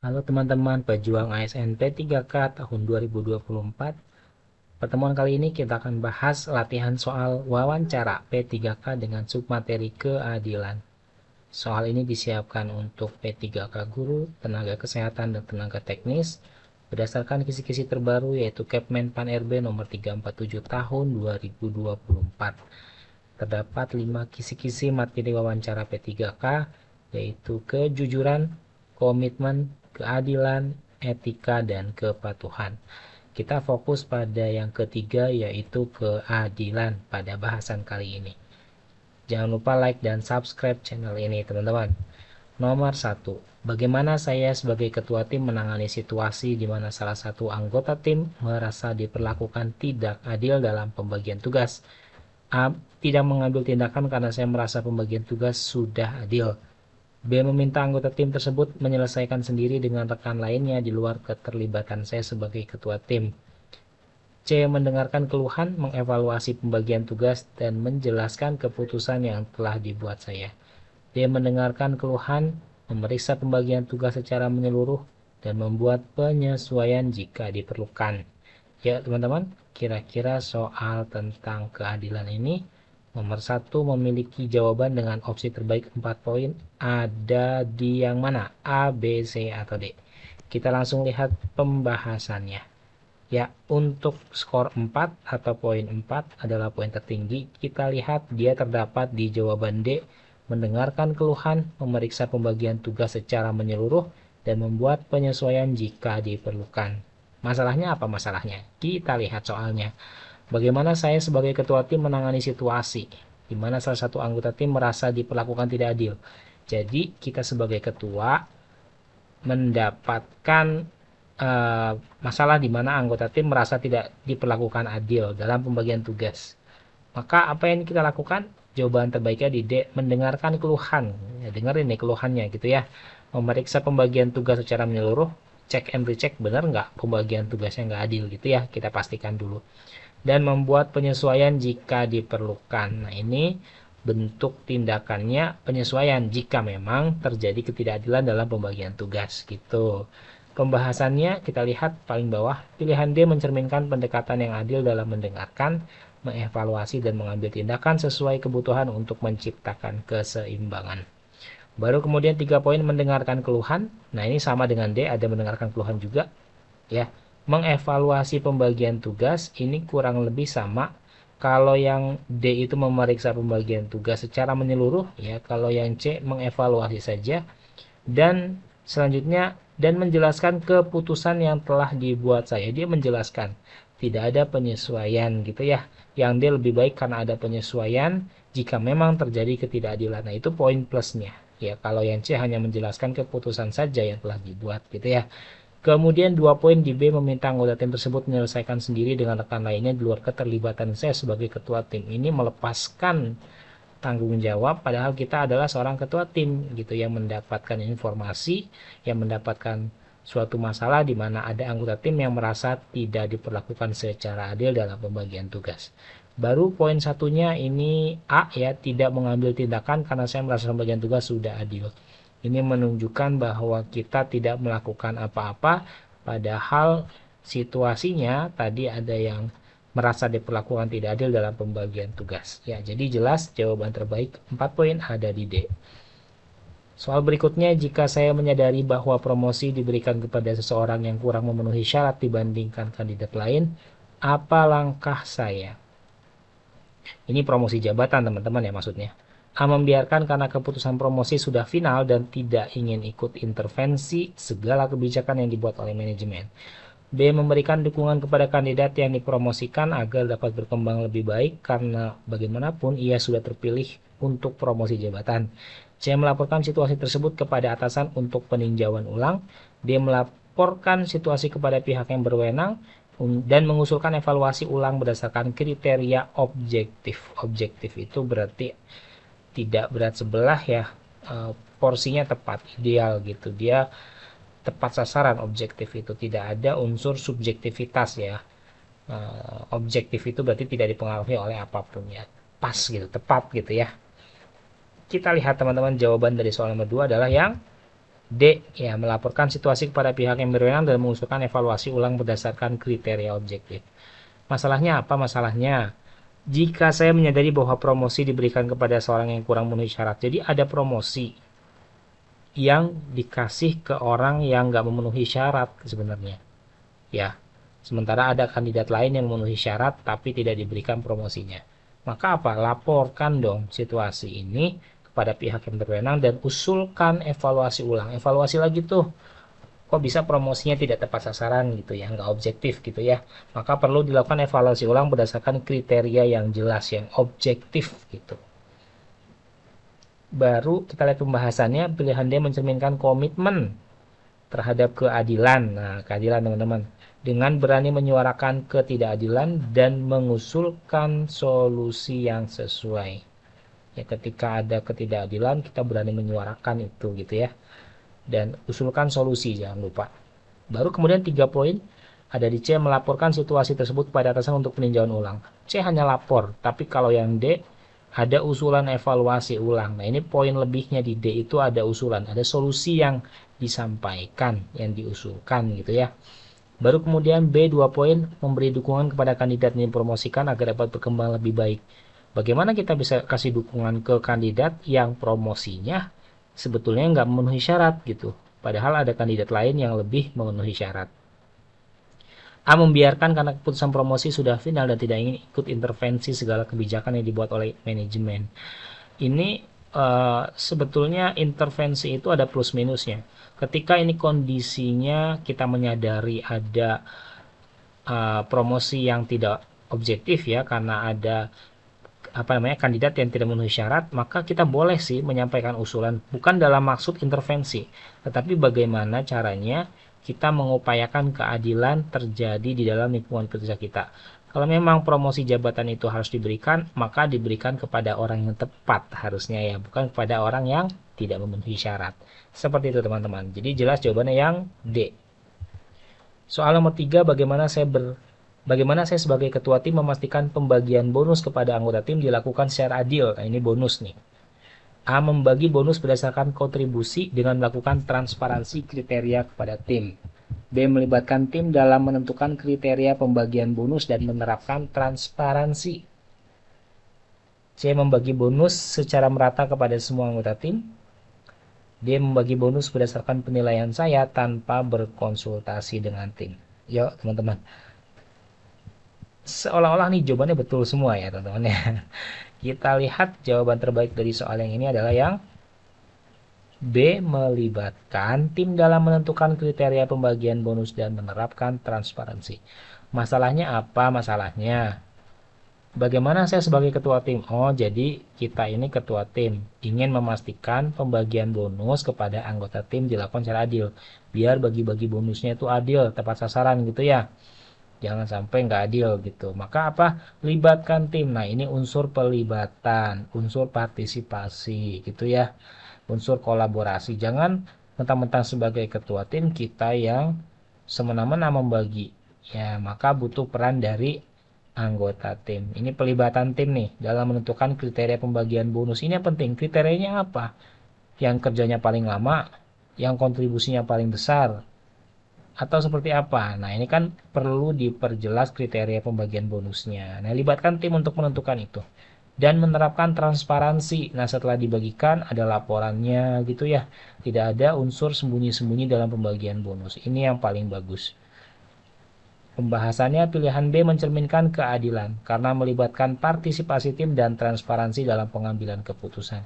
Halo teman-teman pejuang ASN P3K tahun 2024. Pertemuan kali ini kita akan bahas latihan soal wawancara P3K dengan submateri keadilan. Soal ini disiapkan untuk P3K guru, tenaga kesehatan, dan tenaga teknis berdasarkan kisi-kisi terbaru yaitu Kepmen Pan RB nomor 347 tahun 2024. Terdapat 5 kisi-kisi materi wawancara P3K, yaitu kejujuran, komitmen, keadilan, etika, dan kepatuhan. Kita fokus pada yang ketiga, yaitu keadilan pada bahasan kali ini. Jangan lupa like dan subscribe channel ini, teman-teman. Nomor 1. Bagaimana saya sebagai ketua tim menangani situasi di mana salah satu anggota tim merasa diperlakukan tidak adil dalam pembagian tugas? A. Tidak mengambil tindakan karena saya merasa pembagian tugas sudah adil. B. Meminta anggota tim tersebut menyelesaikan sendiri dengan rekan lainnya di luar keterlibatan saya sebagai ketua tim. C. Mendengarkan keluhan, mengevaluasi pembagian tugas, dan menjelaskan keputusan yang telah dibuat saya. D. Mendengarkan keluhan, memeriksa pembagian tugas secara menyeluruh, dan membuat penyesuaian jika diperlukan. Ya teman-teman, kira-kira soal tentang keadilan ini, nomor 1 memiliki jawaban dengan opsi terbaik 4 poin, ada di yang mana? A, B, C, atau D? Kita langsung lihat pembahasannya. Ya, untuk skor 4 atau poin 4 adalah poin tertinggi. Kita lihat dia terdapat di jawaban D, mendengarkan keluhan, memeriksa pembagian tugas secara menyeluruh, dan membuat penyesuaian jika diperlukan. Masalahnya apa masalahnya? Kita lihat soalnya. Bagaimana saya sebagai ketua tim menangani situasi di mana salah satu anggota tim merasa diperlakukan tidak adil. Jadi kita sebagai ketua mendapatkan masalah di mana anggota tim merasa tidak diperlakukan adil dalam pembagian tugas. Maka apa yang kita lakukan? Jawaban terbaiknya di D, mendengarkan keluhan. Ya, dengerin nih keluhannya gitu ya. Memeriksa pembagian tugas secara menyeluruh, cek and recheck benar nggak pembagian tugasnya nggak adil gitu ya. Kita pastikan dulu. Dan membuat penyesuaian jika diperlukan. Nah ini bentuk tindakannya penyesuaian jika memang terjadi ketidakadilan dalam pembagian tugas gitu. Pembahasannya kita lihat paling bawah. Pilihan D mencerminkan pendekatan yang adil dalam mendengarkan, mengevaluasi, dan mengambil tindakan sesuai kebutuhan untuk menciptakan keseimbangan. Baru kemudian 3 poin mendengarkan keluhan. Nah ini sama dengan D, ada mendengarkan keluhan juga. Ya, mengevaluasi pembagian tugas ini kurang lebih sama. Kalau yang D itu memeriksa pembagian tugas secara menyeluruh, ya. Kalau yang C mengevaluasi saja. Dan selanjutnya dan menjelaskan keputusan yang telah dibuat saya. Dia menjelaskan tidak ada penyesuaian gitu ya. Yang D lebih baik karena ada penyesuaian jika memang terjadi ketidakadilan. Nah, itu poin plusnya. Ya, kalau yang C hanya menjelaskan keputusan saja yang telah dibuat gitu ya. Kemudian 2 poin di B meminta anggota tim tersebut menyelesaikan sendiri dengan rekan lainnya di luar keterlibatan saya sebagai ketua tim. Ini melepaskan tanggung jawab padahal kita adalah seorang ketua tim gitu yang mendapatkan informasi, yang mendapatkan suatu masalah di mana ada anggota tim yang merasa tidak diperlakukan secara adil dalam pembagian tugas. Baru poin satunya ini A ya, tidak mengambil tindakan karena saya merasa pembagian tugas sudah adil. Ini menunjukkan bahwa kita tidak melakukan apa-apa padahal situasinya tadi ada yang merasa diperlakukan tidak adil dalam pembagian tugas. Ya, jadi jelas jawaban terbaik 4 poin ada di D. Soal berikutnya, jika saya menyadari bahwa promosi diberikan kepada seseorang yang kurang memenuhi syarat dibandingkan kandidat lain, apa langkah saya? Ini promosi jabatan teman-teman ya maksudnya. A. Membiarkan karena keputusan promosi sudah final dan tidak ingin ikut intervensi segala kebijakan yang dibuat oleh manajemen. B. Memberikan dukungan kepada kandidat yang dipromosikan agar dapat berkembang lebih baik karena bagaimanapun ia sudah terpilih untuk promosi jabatan. C. Melaporkan situasi tersebut kepada atasan untuk peninjauan ulang. D. Melaporkan situasi kepada pihak yang berwenang dan mengusulkan evaluasi ulang berdasarkan kriteria objektif. Objektif itu berarti tidak berat sebelah ya, porsinya tepat, ideal gitu. Dia tepat sasaran, objektif itu tidak ada unsur subjektivitas ya. Objektif itu berarti tidak dipengaruhi oleh apapun ya, pas gitu, tepat gitu ya. Kita lihat teman-teman, jawaban dari soal nomor 2 adalah yang D. Ya, melaporkan situasi kepada pihak yang berwenang dan mengusulkan evaluasi ulang berdasarkan kriteria objektif. Masalahnya apa? Masalahnya jika saya menyadari bahwa promosi diberikan kepada seorang yang kurang memenuhi syarat. Jadi ada promosi yang dikasih ke orang yang nggak memenuhi syarat sebenarnya. Ya, sementara ada kandidat lain yang memenuhi syarat tapi tidak diberikan promosinya. Maka apa? Laporkan dong situasi ini kepada pihak yang berwenang dan usulkan evaluasi ulang. Evaluasi lagi tuh, kok bisa promosinya tidak tepat sasaran gitu ya, nggak objektif gitu ya. Maka perlu dilakukan evaluasi ulang berdasarkan kriteria yang jelas, yang objektif gitu. Baru kita lihat pembahasannya, pilihan D mencerminkan komitmen terhadap keadilan. Nah, keadilan teman-teman. Dengan berani menyuarakan ketidakadilan dan mengusulkan solusi yang sesuai. Ya, ketika ada ketidakadilan, kita berani menyuarakan itu gitu ya. Dan usulkan solusi, jangan lupa. Baru kemudian 3 poin, ada di C, melaporkan situasi tersebut kepada atasan untuk peninjauan ulang. C hanya lapor, tapi kalau yang D, ada usulan evaluasi ulang. Nah, ini poin lebihnya di D itu ada usulan, ada solusi yang disampaikan, yang diusulkan gitu ya. Baru kemudian B 2 poin, memberi dukungan kepada kandidat yang dipromosikan agar dapat berkembang lebih baik. Bagaimana kita bisa kasih dukungan ke kandidat yang promosinya sebetulnya nggak memenuhi syarat gitu. Padahal ada kandidat lain yang lebih memenuhi syarat. A. Membiarkan karena keputusan promosi sudah final dan tidak ingin ikut intervensi segala kebijakan yang dibuat oleh manajemen. Ini sebetulnya intervensi itu ada plus minusnya. Ketika ini kondisinya kita menyadari ada promosi yang tidak objektif ya, karena ada kandidat yang tidak memenuhi syarat, maka kita boleh sih menyampaikan usulan, bukan dalam maksud intervensi, tetapi bagaimana caranya kita mengupayakan keadilan terjadi di dalam lingkungan kerja kita. Kalau memang promosi jabatan itu harus diberikan, maka diberikan kepada orang yang tepat harusnya ya, bukan kepada orang yang tidak memenuhi syarat. Seperti itu teman-teman. Jadi jelas jawabannya yang D. Soal nomor 3, bagaimana saya sebagai ketua tim memastikan pembagian bonus kepada anggota tim dilakukan secara adil. Nah, ini bonus nih. A. Membagi bonus berdasarkan kontribusi dengan melakukan transparansi kriteria kepada tim. B. Melibatkan tim dalam menentukan kriteria pembagian bonus dan menerapkan transparansi. C. Membagi bonus secara merata kepada semua anggota tim. D. Membagi bonus berdasarkan penilaian saya tanpa berkonsultasi dengan tim. Yuk teman-teman. Seolah-olah nih jawabannya betul semua ya teman-teman ya. Kita lihat jawaban terbaik dari soal yang ini adalah yang B. Melibatkan tim dalam menentukan kriteria pembagian bonus dan menerapkan transparansi. Masalahnya apa masalahnya? Bagaimana saya sebagai ketua tim? Oh, jadi kita ini ketua tim ingin memastikan pembagian bonus kepada anggota tim dilakukan secara adil. Biar bagi-bagi bonusnya itu adil, tepat sasaran gitu ya. Jangan sampai nggak adil gitu. Maka apa? Libatkan tim. Nah, ini unsur pelibatan, unsur partisipasi gitu ya. Unsur kolaborasi. Jangan mentang-mentang sebagai ketua tim kita yang semena-mena membagi. Ya, maka butuh peran dari anggota tim. Ini pelibatan tim nih dalam menentukan kriteria pembagian bonus. Ini yang penting. Kriterianya apa? Yang kerjanya paling lama, yang kontribusinya paling besar, atau seperti apa? Nah, ini kan perlu diperjelas kriteria pembagian bonusnya. Nah, libatkan tim untuk menentukan itu. Dan menerapkan transparansi. Nah, setelah dibagikan ada laporannya gitu ya. Tidak ada unsur sembunyi-sembunyi dalam pembagian bonus. Ini yang paling bagus. Pembahasannya pilihan B mencerminkan keadilan karena melibatkan partisipasi tim dan transparansi dalam pengambilan keputusan.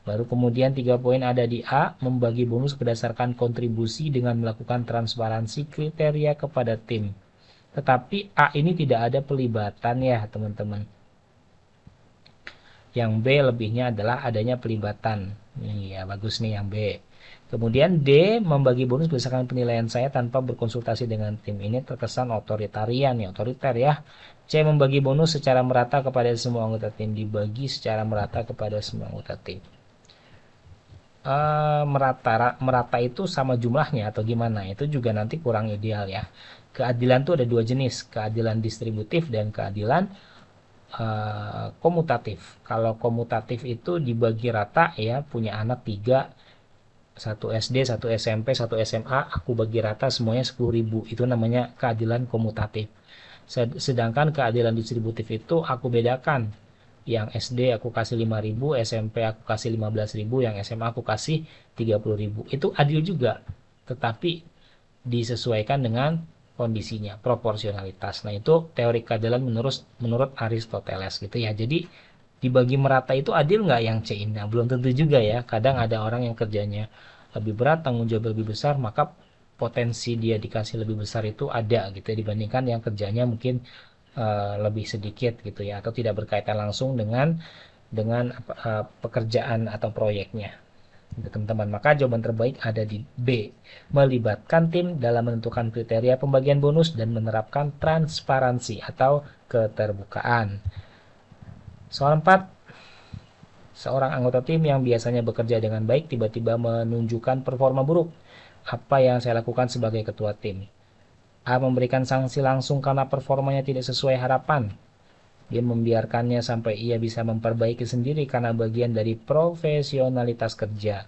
Baru kemudian 3 poin ada di A, membagi bonus berdasarkan kontribusi dengan melakukan transparansi kriteria kepada tim. Tetapi A ini tidak ada pelibatan ya teman-teman. Yang B lebihnya adalah adanya pelibatan. Ini ya bagus nih yang B. Kemudian D, membagi bonus berdasarkan penilaian saya tanpa berkonsultasi dengan tim. Ini terkesan otoritarian ya, otoriter ya. C, membagi bonus secara merata kepada semua anggota tim. Dibagi secara merata kepada semua anggota tim. Merata itu sama jumlahnya atau gimana? Itu juga nanti kurang ideal ya. Keadilan itu ada 2 jenis, keadilan distributif dan keadilan komutatif. Kalau komutatif itu dibagi rata ya, punya anak 3 Satu SD, satu SMP, satu SMA, aku bagi rata semuanya 10.000. Itu namanya keadilan komutatif. Sedangkan keadilan distributif itu aku bedakan. Yang SD aku kasih 5.000, SMP aku kasih 15.000, yang SMA aku kasih 30.000. Itu adil juga, tetapi disesuaikan dengan kondisinya, proporsionalitas. Nah, itu teori keadilan menurut Aristoteles gitu ya. Jadi dibagi merata itu adil nggak yang C ini? Nah, belum tentu juga ya. Kadang ada orang yang kerjanya lebih berat, tanggung jawab lebih besar, maka potensi dia dikasih lebih besar itu ada gitu ya, dibandingkan yang kerjanya mungkin lebih sedikit gitu ya, atau tidak berkaitan langsung dengan pekerjaan atau proyeknya. Gitu, teman-teman. Maka jawaban terbaik ada di B. Melibatkan tim dalam menentukan kriteria pembagian bonus dan menerapkan transparansi atau keterbukaan. Soal 4. Seorang anggota tim yang biasanya bekerja dengan baik tiba-tiba menunjukkan performa buruk. Apa yang saya lakukan sebagai ketua tim? A. Memberikan sanksi langsung karena performanya tidak sesuai harapan. Dia membiarkannya sampai ia bisa memperbaiki sendiri karena bagian dari profesionalitas kerja.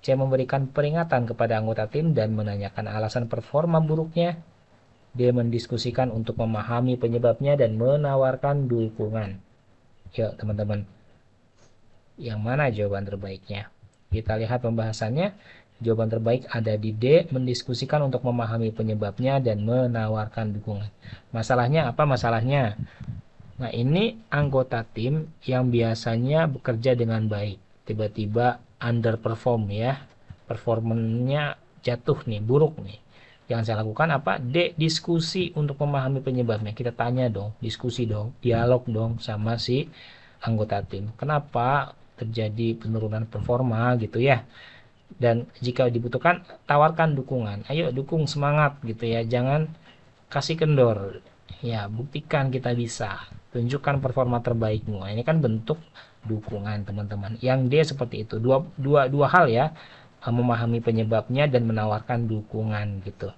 C. Memberikan peringatan kepada anggota tim dan menanyakan alasan performa buruknya. D. Mendiskusikan untuk memahami penyebabnya dan menawarkan dukungan. Yuk teman-teman, yang mana jawaban terbaiknya? Kita lihat pembahasannya. Jawaban terbaik ada di D, mendiskusikan untuk memahami penyebabnya dan menawarkan dukungan. Masalahnya apa masalahnya? Nah, ini anggota tim yang biasanya bekerja dengan baik, tiba-tiba underperform ya. Performanya jatuh nih, buruk nih. Yang saya lakukan apa? D, diskusi untuk memahami penyebabnya. Kita tanya dong, diskusi dong, dialog dong sama si anggota tim. Kenapa terjadi penurunan performa gitu ya? Dan jika dibutuhkan, tawarkan dukungan. Ayo dukung, semangat gitu ya. Jangan kasih kendor. Ya, buktikan kita bisa. Tunjukkan performa terbaikmu. Nah, ini kan bentuk dukungan teman-teman. Yang D seperti itu. Dua hal ya. Memahami penyebabnya dan menawarkan dukungan gitu.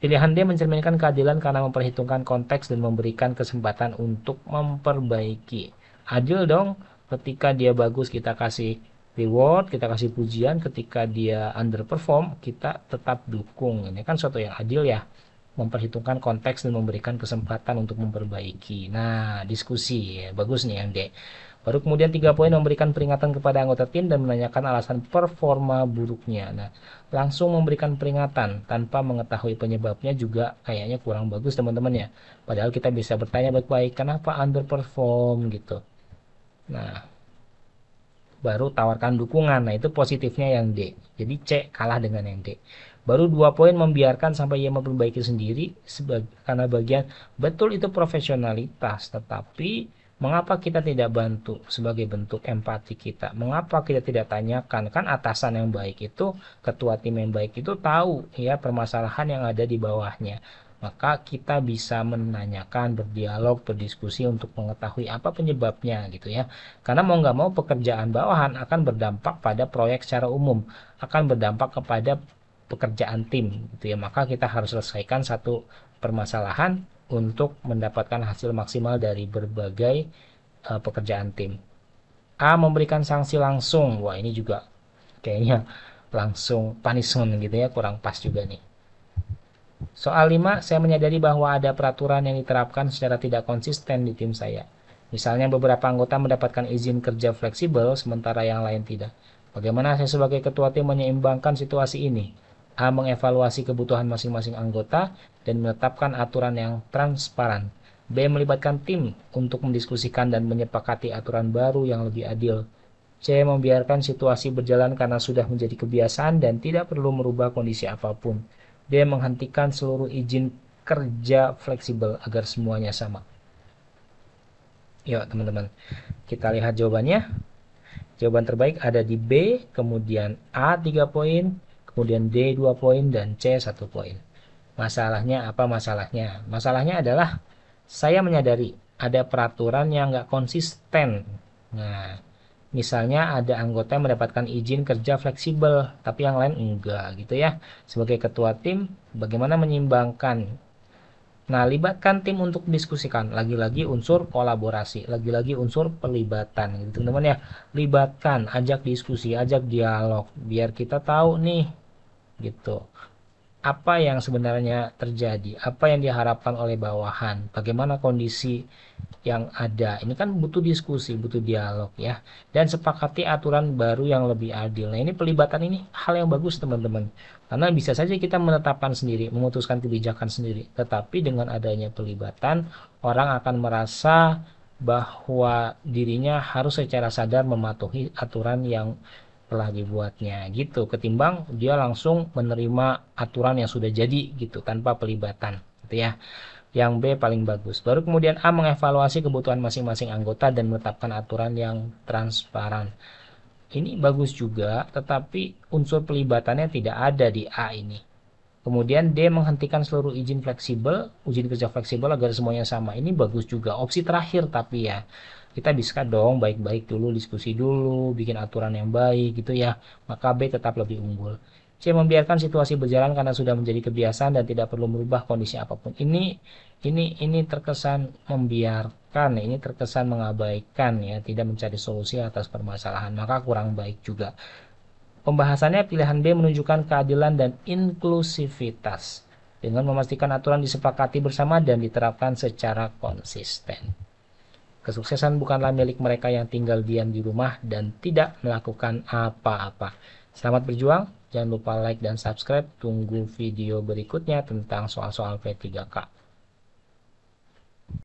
Pilihan D mencerminkan keadilan karena memperhitungkan konteks dan memberikan kesempatan untuk memperbaiki. Adil dong, ketika dia bagus kita kasih reward, kita kasih pujian, ketika dia underperform kita tetap dukung. Ini kan suatu yang adil ya, memperhitungkan konteks dan memberikan kesempatan untuk memperbaiki. Nah, diskusi ya, bagus nih yang D. Baru kemudian 3 poin, memberikan peringatan kepada anggota tim dan menanyakan alasan performa buruknya. Nah, langsung memberikan peringatan tanpa mengetahui penyebabnya juga kayaknya kurang bagus teman-teman ya. Padahal kita bisa bertanya baik-baik, kenapa underperform gitu. Nah, baru tawarkan dukungan. Nah, itu positifnya yang D. Jadi C kalah dengan yang D. Baru 2 poin, membiarkan sampai ia memperbaiki sendiri karena bagian betul itu profesionalitas, tetapi mengapa kita tidak bantu sebagai bentuk empati kita? Mengapa kita tidak tanyakan? Kan atasan yang baik itu, ketua tim yang baik itu tahu ya permasalahan yang ada di bawahnya. Maka kita bisa menanyakan, berdialog, berdiskusi untuk mengetahui apa penyebabnya gitu ya. Karena mau nggak mau pekerjaan bawahan akan berdampak pada proyek secara umum, akan berdampak kepada pekerjaan tim gitu ya. Maka kita harus selesaikan satu permasalahan untuk mendapatkan hasil maksimal dari berbagai pekerjaan tim. A. Memberikan sanksi langsung. Wah, ini juga kayaknya langsung punishment gitu ya, kurang pas juga nih. Soal 5, saya menyadari bahwa ada peraturan yang diterapkan secara tidak konsisten di tim saya. Misalnya beberapa anggota mendapatkan izin kerja fleksibel sementara yang lain tidak. Bagaimana saya sebagai ketua tim menyeimbangkan situasi ini? A. Mengevaluasi kebutuhan masing-masing anggota dan menetapkan aturan yang transparan. B. Melibatkan tim untuk mendiskusikan dan menyepakati aturan baru yang lebih adil. C. Membiarkan situasi berjalan karena sudah menjadi kebiasaan dan tidak perlu merubah kondisi apapun. D. Menghentikan seluruh izin kerja fleksibel agar semuanya sama. Yuk teman-teman, kita lihat jawabannya. Jawaban terbaik ada di B, kemudian A 3 poin, kemudian D 2 poin, dan C 1 poin. Masalahnya apa masalahnya? Masalahnya adalah saya menyadari ada peraturan yang nggak konsisten. Nah, misalnya ada anggota yang mendapatkan izin kerja fleksibel, tapi yang lain enggak gitu ya. Sebagai ketua tim, bagaimana menyeimbangkan? Nah, libatkan tim untuk diskusikan. Lagi-lagi unsur kolaborasi, lagi-lagi unsur pelibatan gitu teman-teman ya. Libatkan, ajak diskusi, ajak dialog biar kita tahu nih gitu. Apa yang sebenarnya terjadi, apa yang diharapkan oleh bawahan, bagaimana kondisi yang ada. Ini kan butuh diskusi, butuh dialog ya. Dan sepakati aturan baru yang lebih adil. Nah, ini pelibatan ini hal yang bagus teman-teman. Karena bisa saja kita menetapkan sendiri, memutuskan kebijakan sendiri. Tetapi dengan adanya pelibatan, orang akan merasa bahwa dirinya harus secara sadar mematuhi aturan yang telah dibuatnya gitu, ketimbang dia langsung menerima aturan yang sudah jadi gitu tanpa pelibatan gitu ya. Yang B paling bagus. Baru kemudian A mengevaluasi kebutuhan masing-masing anggota dan menetapkan aturan yang transparan. Ini bagus juga, tetapi unsur pelibatannya tidak ada di A ini. Kemudian D menghentikan seluruh izin fleksibel, izin kerja fleksibel agar semuanya sama. Ini bagus juga. Opsi terakhir tapi ya, kita bisa dong baik-baik dulu, diskusi dulu, bikin aturan yang baik gitu ya. Maka B tetap lebih unggul. C membiarkan situasi berjalan karena sudah menjadi kebiasaan dan tidak perlu merubah kondisi apapun. Ini terkesan membiarkan, ini terkesan mengabaikan ya, tidak mencari solusi atas permasalahan. Maka kurang baik juga. Pembahasannya pilihan B menunjukkan keadilan dan inklusivitas dengan memastikan aturan disepakati bersama dan diterapkan secara konsisten. Kesuksesan bukanlah milik mereka yang tinggal diam di rumah dan tidak melakukan apa-apa. Selamat berjuang, jangan lupa like dan subscribe, tunggu video berikutnya tentang soal-soal P3K.